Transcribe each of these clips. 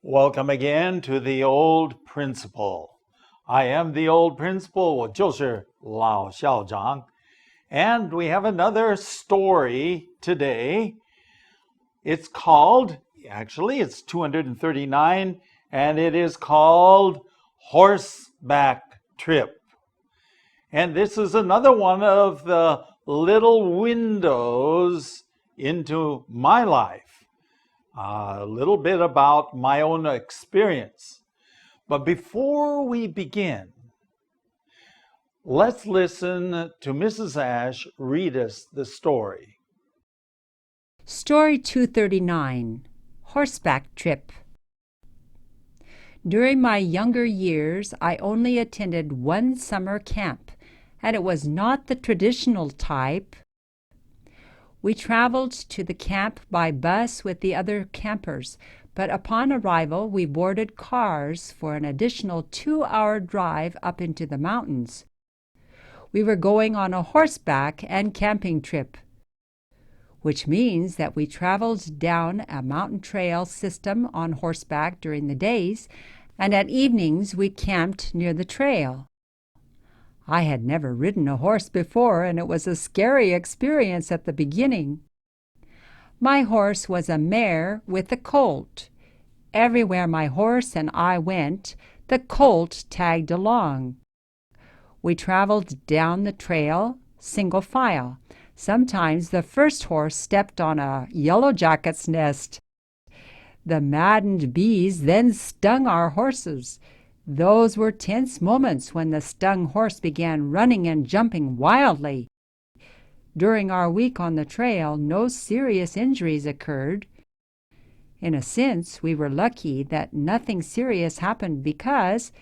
Welcome again to the old principal. I am the old principal, 我就是老校长. And we have another story today. It's it's 239, and it is called Horseback Trip. And this is another one of the little windows into my life. A little bit about my own experience. But before we begin, let's listen to Mrs. Ash read us the story. Story 239, Horseback Trip. During my younger years, I only attended one summer camp, and it was not the traditional type. We traveled to the camp by bus with the other campers, but upon arrival we boarded cars for an additional 2-hour drive up into the mountains. We were going on a horseback and camping trip, which means that we traveled down a mountain trail system on horseback during the days, and at evenings we camped near the trail. I had never ridden a horse before, and it was a scary experience at the beginning. My horse was a mare with a colt. Everywhere my horse and I went, the colt tagged along. We traveled down the trail, single file. Sometimes the first horse stepped on a yellow jacket's nest. The maddened bees then stung our horses. Those were tense moments when the stung horse began running and jumping wildly. During our week on the trail, no serious injuries occurred. In a sense, we were lucky that nothing serious happened because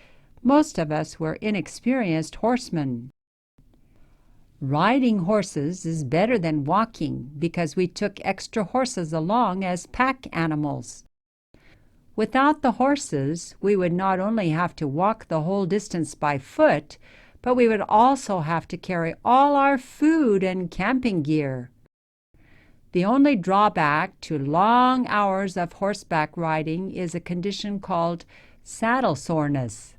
most of us were inexperienced horsemen. Riding horses is better than walking because we took extra horses along as pack animals. Without the horses, we would not only have to walk the whole distance by foot, but we would also have to carry all our food and camping gear. The only drawback to long hours of horseback riding is a condition called saddle soreness.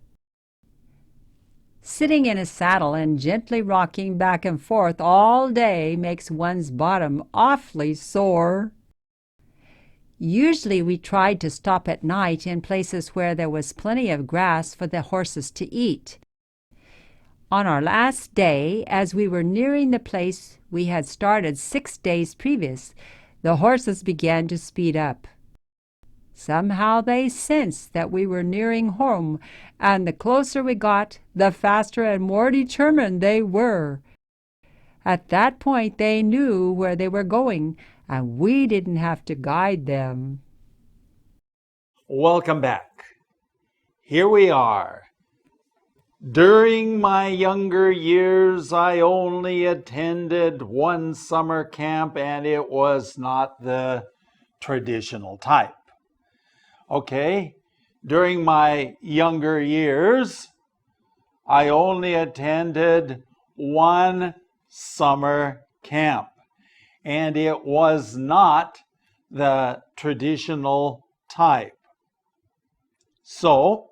Sitting in a saddle and gently rocking back and forth all day makes one's bottom awfully sore. Usually we tried to stop at night in places where there was plenty of grass for the horses to eat. On our last day, as we were nearing the place we had started 6 days previous, the horses began to speed up. Somehow they sensed that we were nearing home, and the closer we got, the faster and more determined they were. At that point they knew where they were going, and we didn't have to guide them. Welcome back. Here we are. During my younger years, I only attended one summer camp, and it was not the traditional type. Okay, during my younger years, I only attended one summer camp, and it was not the traditional type. So,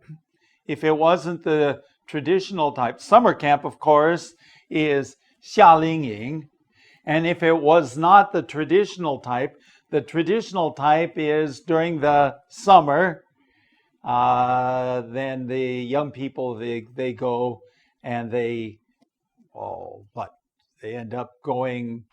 if it wasn't the traditional type, summer camp, of course, is 夏令营, and if it was not the traditional type is during the summer. Then the young people, they go and they end up going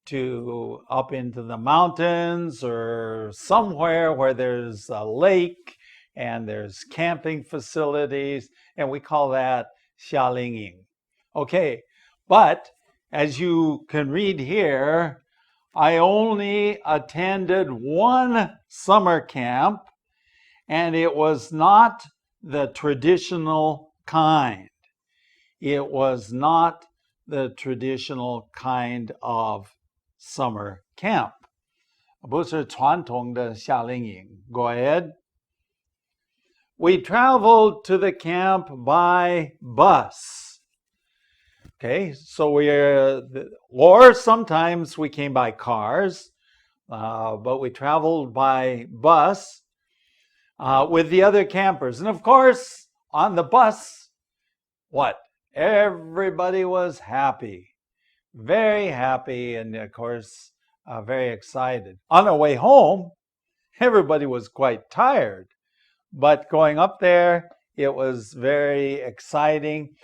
to up into the mountains or somewhere where there's a lake and there's camping facilities, and we call that 夏令营. Okay, but as you can read here, I only attended one summer camp, and it was not the traditional kind. It was not the traditional kind of summer camp. 不是传统的夏令营. Go ahead. We traveled to the camp by bus. Okay, so or sometimes we came by cars, but we traveled by bus. with the other campers. And of course, on the bus, what? Everybody was happy, very happy, and of course, very excited. On our way home, everybody was quite tired, but going up there, it was very exciting.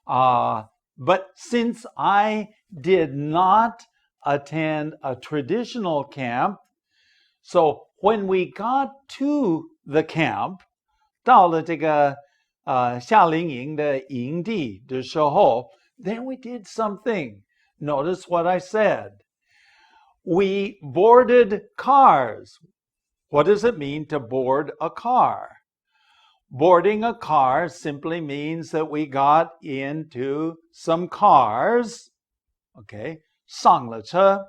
But since I did not attend a traditional camp, so when we got to the camp, 到了这个夏令营的营地的时候, then we did something. Notice what I said. We boarded cars. What does it mean to board a car? Boarding a car simply means that we got into some cars, okay, 上了车,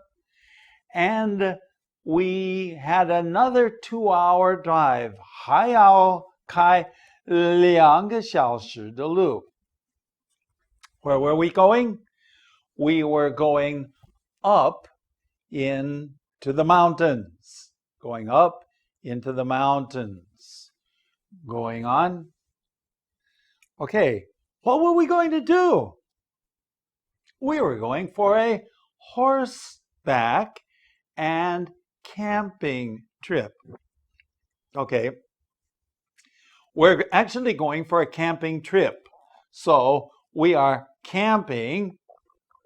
and we had another 2-hour drive, 还要开2个小时的路. Where were we going? We were going up into the mountains, going up into the mountains. Going on. Okay, what were we going to do? We were going for a horseback and camping trip. Okay, we're actually going for a camping trip. So we are camping,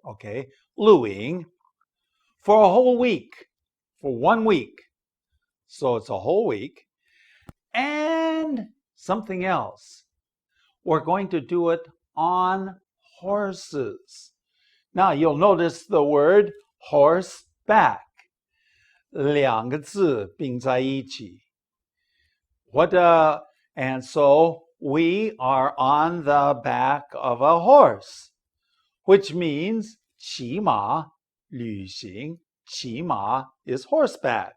okay, 露营, for a whole week, for 1 week. So it's a whole week. And something else. We're going to do it on horses. Now you'll notice the word horseback. 2个字并在一起. And so we are on the back of a horse, which means 骑马, 旅行, 骑马 is horseback.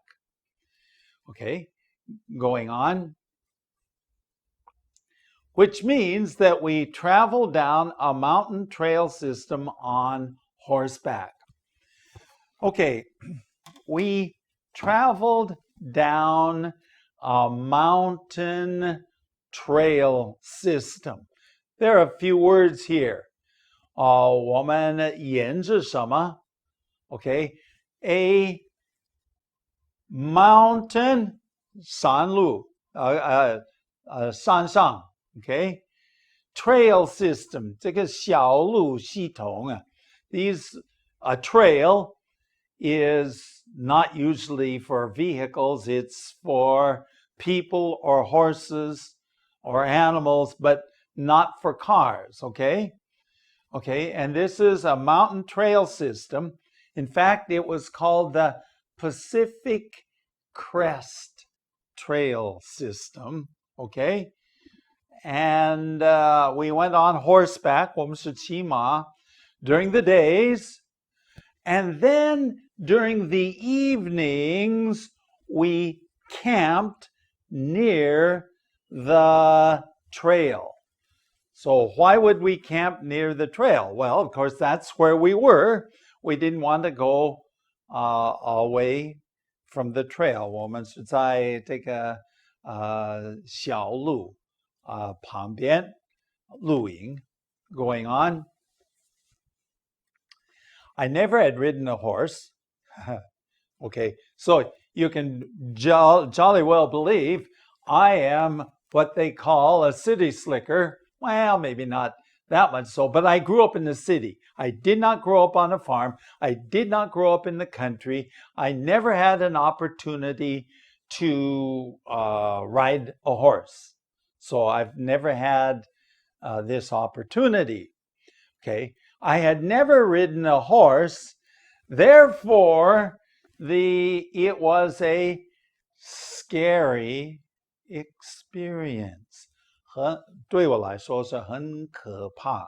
Okay, going on. Which means that we travel down a mountain trail system on horseback. Okay, we traveled down a mountain trail system. There are a few words here. 我们沿着什么? Okay, a mountain, 山路, 山上, okay, trail system, 这个小路系统啊. A trail is not usually for vehicles, it's for people or horses or animals, but not for cars, okay? Okay, and this is a mountain trail system. In fact, it was called the Pacific Crest Trail System, okay? And we went on horseback, 我们是骑马, during the days. And then during the evenings, we camped near the trail. So why would we camp near the trail? Well, of course, that's where we were. We didn't want to go away from the trail. 我们是在这个小路旁边露营 going on. I never had ridden a horse. Okay, so you can jolly well believe I am what they call a city slicker. Well, maybe not that much so, but I grew up in the city. I did not grow up on a farm. I did not grow up in the country. I never had an opportunity to ride a horse. So I've never had this opportunity. Okay, I had never ridden a horse. Therefore, it was a scary experience. 对我来说是很可怕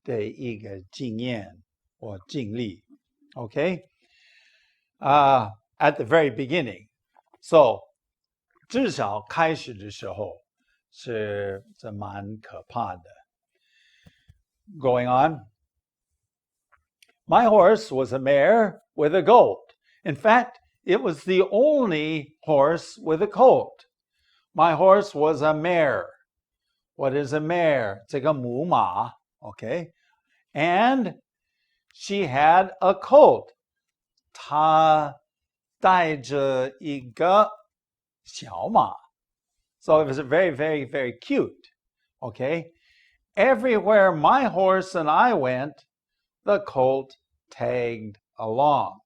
的一个经验或经历. Okay? At the very beginning. So, 至少开始的时候是蛮可怕的. Going on. My horse was a mare with a goat. In fact, it was the only horse with a colt. My horse was a mare. What is a mare? 这个母马 okay? And she had a colt. 她带着一个小马. So it was very, very, very cute. Okay? Everywhere my horse and I went, the colt tagged along.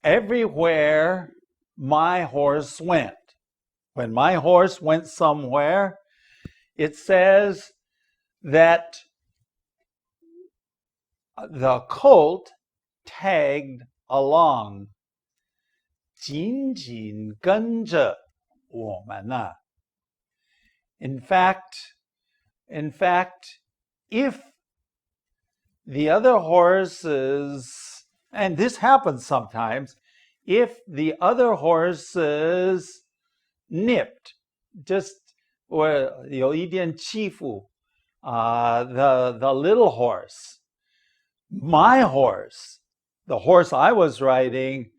Everywhere my horse went. When my horse went somewhere, it says that the colt tagged along. 紧紧跟着我们啊. In fact, if the other horses, and this happens sometimes, if the other horses nipped, just or 有一点欺负 the little horse, my horse, the horse I was riding,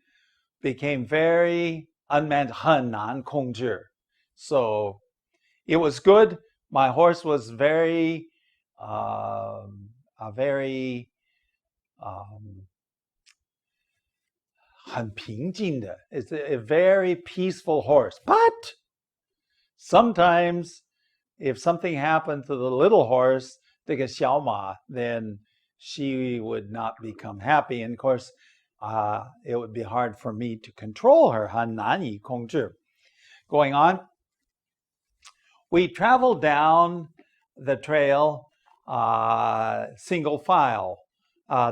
became very unmanned, 很难控制. So it was good. My horse was very, very 很平静的. It's a very peaceful horse. But sometimes, if something happened to the little horse, 这个小马, then she would not become happy. And of course, it would be hard for me to control her. 很难以控制. Going on, we traveled down the trail single file.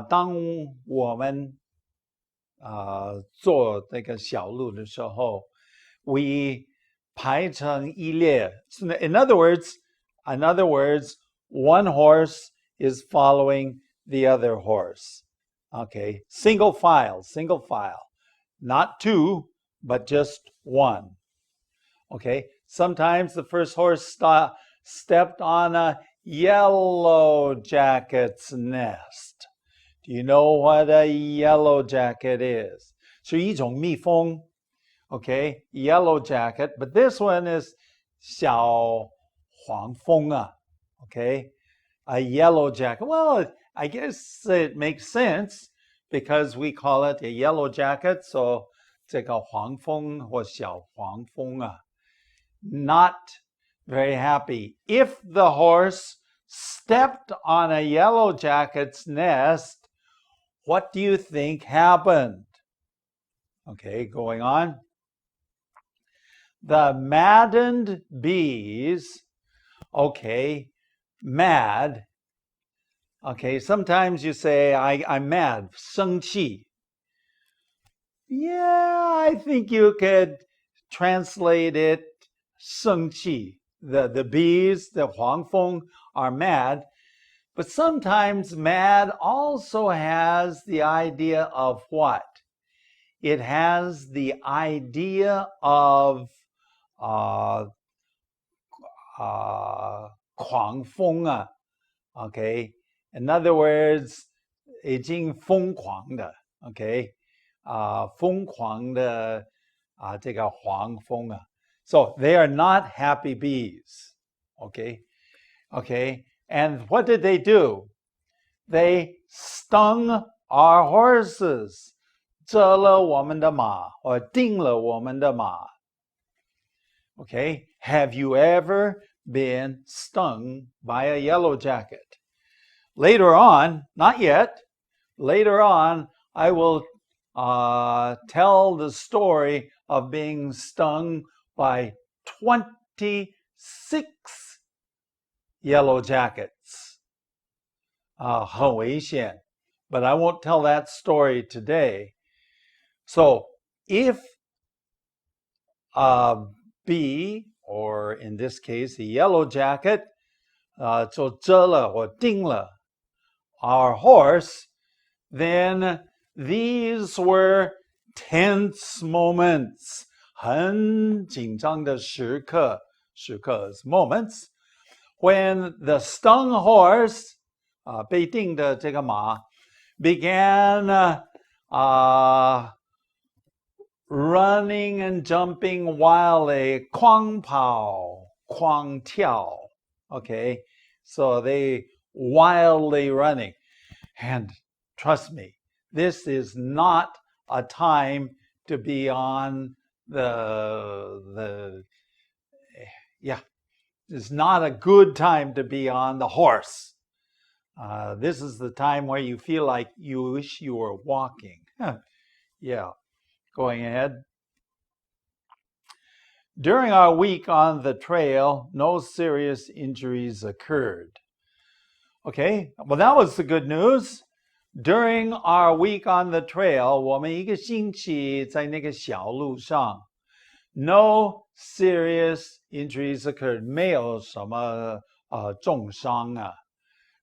当我们做这个小路的时候, we 排成一列. In other words, one horse is following the other horse. Okay, single file, not two, but just one. Okay, sometimes the first horse stepped on a yellow jacket's nest. Do you know what a yellow jacket is? 是一种蜜蜂. Okay, yellow jacket, but this one is 小黄蜂啊. Okay, a yellow jacket. Well, I guess it makes sense because we call it a yellow jacket. So 这个黄蜂或小黄蜂啊. Not very happy. If the horse stepped on a yellow jacket's nest, what do you think happened? Okay, going on. The maddened bees, okay, mad. Okay, sometimes you say, I'm mad, 生气. Yeah, I think you could translate it, 生气. The bees, the 黄蜂, are mad. But sometimes mad also has the idea of what? It has the idea of 狂风啊. Okay, in other words, 已经疯狂的. Okay, 疯狂的这个黄蜂啊. So they are not happy bees. Okay, and what did they do? They stung our horses. 蛰了我们的马, or 叮了我们的马. Okay, have you ever been stung by a yellow jacket? Later on, not yet, later on, I will tell the story of being stung by 26 yellow jackets. 很危险, but I won't tell that story today. So if a bee, or in this case, a yellow jacket, 就蛰了或叮了 our horse, then these were tense moments. 很紧张的时刻 is moments, when the stung horse, 被叮的这个马 began running and jumping wildly, 狂跑,狂跳. Okay, so they wildly running. And trust me, this is not a time to be on it's not a good time to be on the horse. This is the time where you feel like you wish you were walking. Yeah, going ahead. During our week on the trail, no serious injuries occurred. Okay, well, that was the good news. During our week on the trail, 我们一个星期在那个小路上 no serious injuries occurred. 没有什么重伤啊。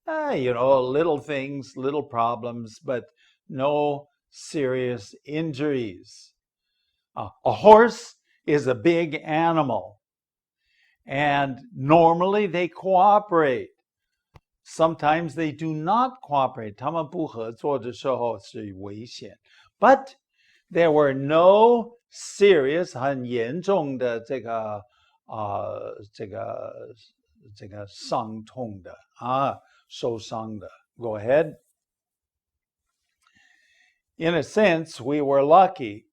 Little things, little problems, but no serious injuries. A horse is a big animal, and normally they cooperate. Sometimes they do not cooperate. 他们不合作的时候是危险。But there were no serious 很严重的这个伤痛的受伤的。Go ahead. In a sense, we were lucky.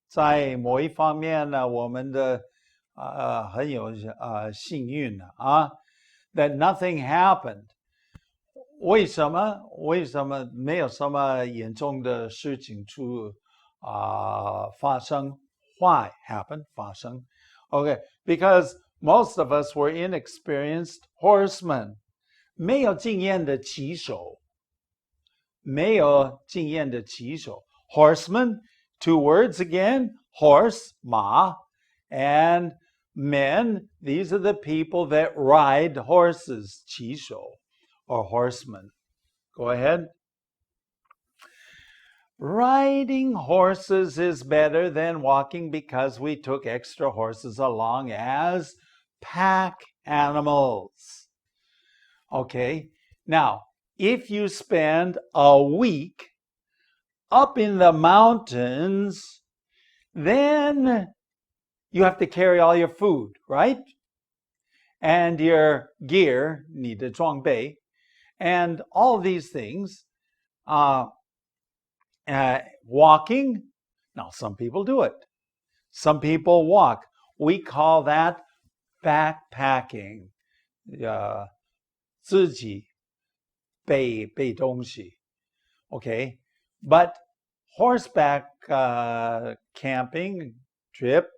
在某一方面呢，我们的很有幸运that nothing happened. 为什么没有什么严重的事情发生？ Why happened? 发生 Okay, because most of us were inexperienced horsemen. 没有经验的骑手。没有经验的骑手。Horseman, two words again, horse, 马 and men, these are the people that ride horses, 骑手 or horsemen. Go ahead. Riding horses is better than walking because we took extra horses along as pack animals. Okay, now, if you spend a week up in the mountains, then you have to carry all your food, right? And your gear, 你的装备, and all these things. Walking, now some people do it. Some people walk. We call that backpacking. 自己背东西. Okay, but horseback camping trip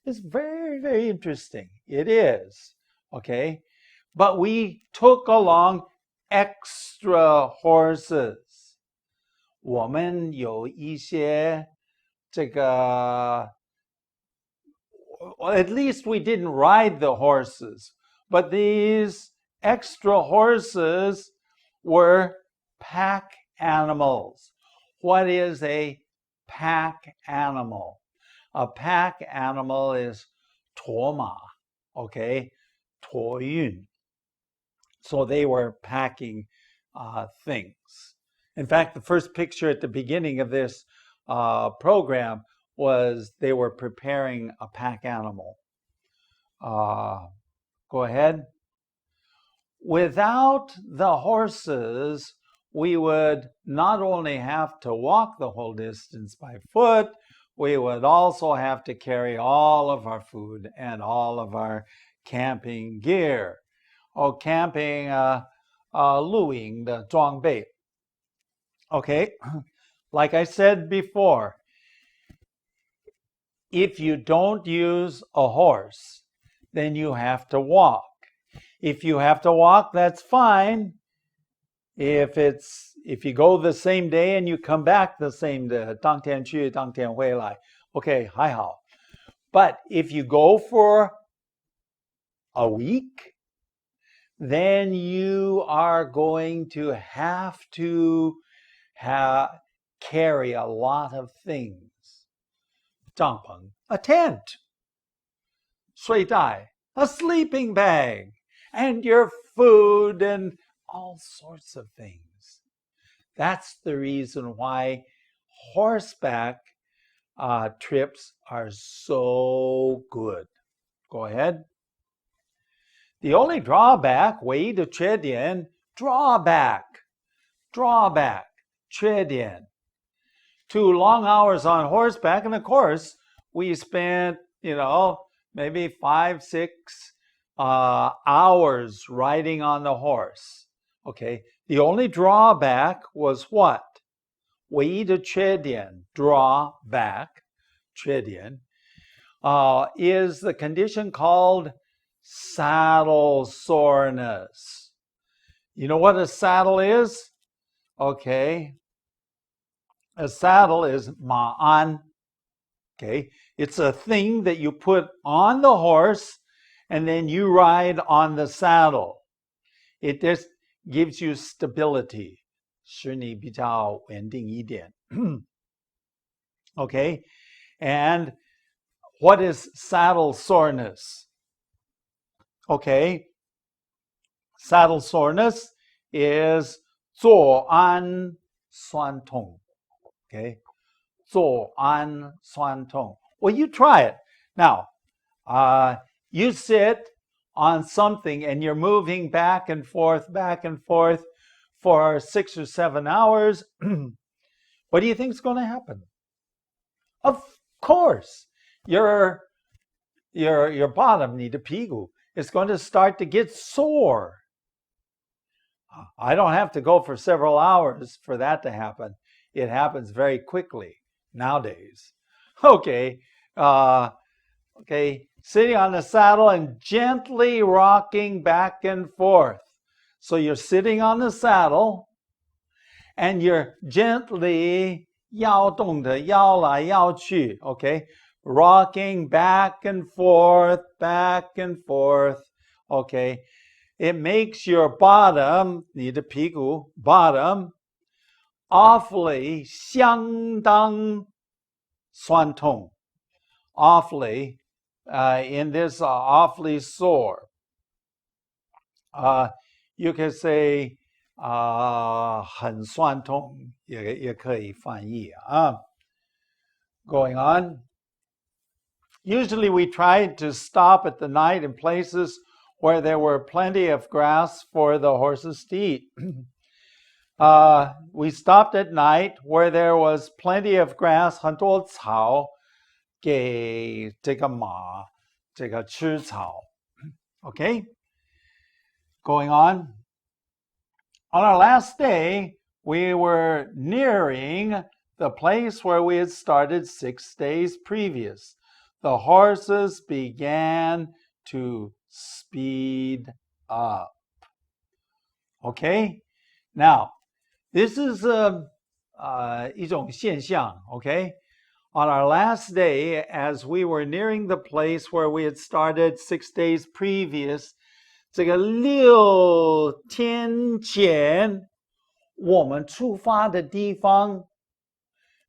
is very, very interesting. It is. Okay, but we took along extra horses. 我们有一些at least we didn't ride the horses, but these extra horses were pack animals. What is a pack animal? A pack animal is 驮马, okay? 驮运. So they were packing things. In fact, the first picture at the beginning of this program was they were preparing a pack animal. Go ahead. Without the horses, we would not only have to walk the whole distance by foot, we would also have to carry all of our food and all of our camping gear. Camping 露营的装备. Okay, like I said before, if you don't use a horse, then you have to walk. If you have to walk, that's fine. If you go the same day and you come back the same day, 当天去当天回来, okay, 还好. But if you go for a week, then you are going to have to carry a lot of things. 帐篷, a tent, 睡袋, a sleeping bag, and your food and all sorts of things. That's the reason why horseback trips are so good. Go ahead. The only drawback, 唯一的缺点 drawback, 缺点 Too long hours on horseback, and of course, we spent, maybe 5, 6 hours riding on the horse. Okay, the only drawback was what? 唯一的缺点 drawback, 缺点 is the condition called saddle soreness. You know what a saddle is? Okay. A saddle is ma'an. Okay. It's a thing that you put on the horse and then you ride on the saddle. It just gives you stability. 使你比较稳定一点. Okay. And what is saddle soreness? Okay. Saddle soreness is 坐安酸痛. Okay. 坐安酸痛. Well, you try it. Now, you sit on something and you're moving back and forth for 6 or 7 hours. What do you think is going to happen? Of course, your bottom, 你的屁股, is going to start to get sore. I don't have to go for several hours for that to happen. It happens very quickly nowadays. Okay, sitting on the saddle and gently rocking back and forth. So you're sitting on the saddle and you're gently 摇动的摇来摇去, okay, rocking back and forth, okay. It makes your bottom, 你的屁股 bottom, awfully 相当酸痛. Awfully, in this awfully sore. You can say 很酸痛, 也可以翻译. Going on. Usually we tried to stop at the night in places where there were plenty of grass for the horses to eat. We stopped at night where there was plenty of grass, 很多草给这个马吃草. Okay? Going on. On our last day, we were nearing the place where we had started 6 days previous. The horses began to speed up. Okay? Now, this is 一种现象, okay? On our last day, as we were nearing the place where we had started 6 days previous, 这个6天前我们出发的地方.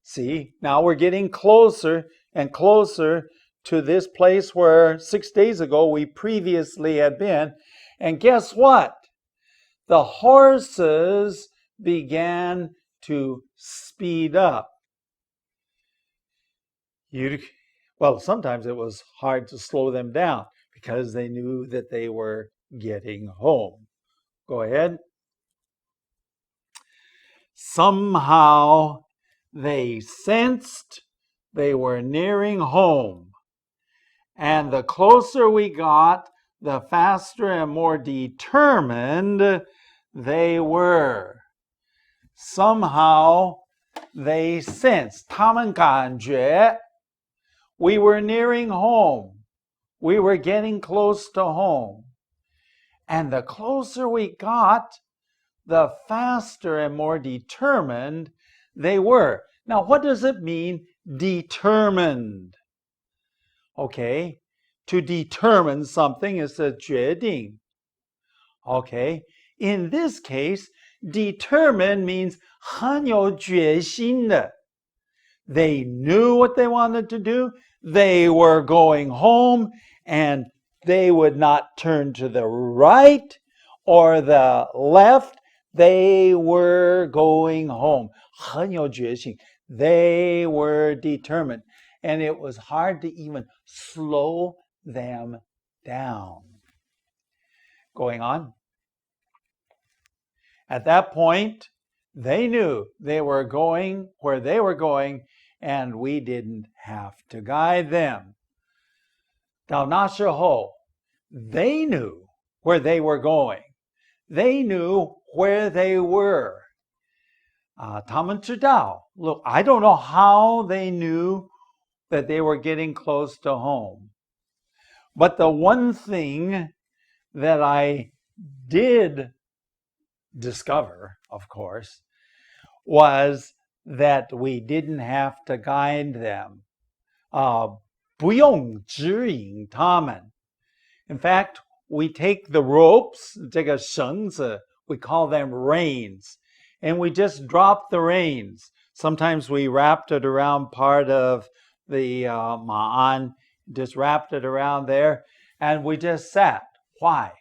See, now we're getting closer and closer to this place where 6 days ago we previously had been. And guess what? The horses began to speed up. Well, sometimes it was hard to slow them down because they knew that they were getting home. Go ahead. Somehow they sensed they were nearing home. And the closer we got, the faster and more determined they were. Somehow they sensed, 他们感觉 we were nearing home. We were getting close to home. And the closer we got, the faster and more determined they were. Now, what does it mean, determined? Okay, to determine something is a 决定. Okay, in this case, determined means 很有决心的. They knew what they wanted to do. They were going home, and they would not turn to the right or the left. They were going home. 很有决心. They were determined. and it was hard to even slow them down. Going on. At that point, they knew they were going where they were going, and we didn't have to guide them. 到那时候, they knew where they were going. They knew where they were. 他们知道. Look, I don't know how they knew that they were getting close to home. But the one thing that I did discover, of course, was that we didn't have to guide them. 不用指引他们. In fact, we take the ropes, 这个绳子, we call them reins, and we just drop the reins. Sometimes we wrapped it around part of the ma'an, just wrapped it around there, and we just sat. Why?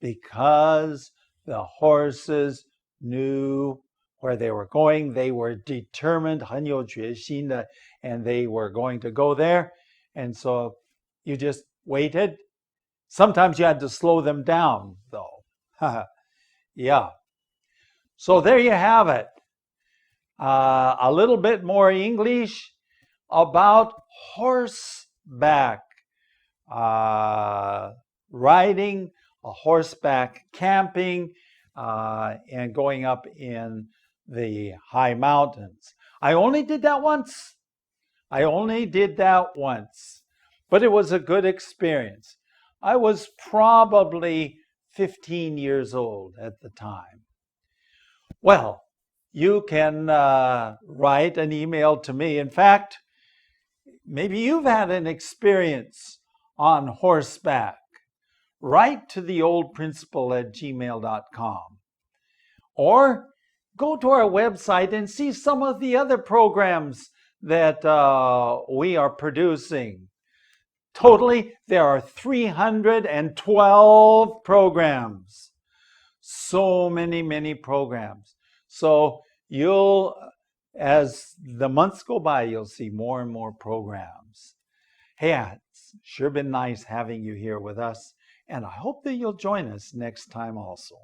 Because the horses knew where they were going. They were determined, 很有决心的, and they were going to go there. And so you just waited. Sometimes you had to slow them down, though. Yeah. So there you have it. A little bit more English about horseback riding, horseback camping, and going up in the high mountains. I only did that once. But it was a good experience. I was probably 15 years old at the time. Well, you can write an email to me. In fact, maybe you've had an experience on horseback. Write to theoldprinciple@gmail.com. Or go to our website and see some of the other programs that we are producing. Totally, there are 312 programs. So many programs. So as the months go by, you'll see more and more programs. Hey, it's sure been nice having you here with us, and I hope that you'll join us next time also.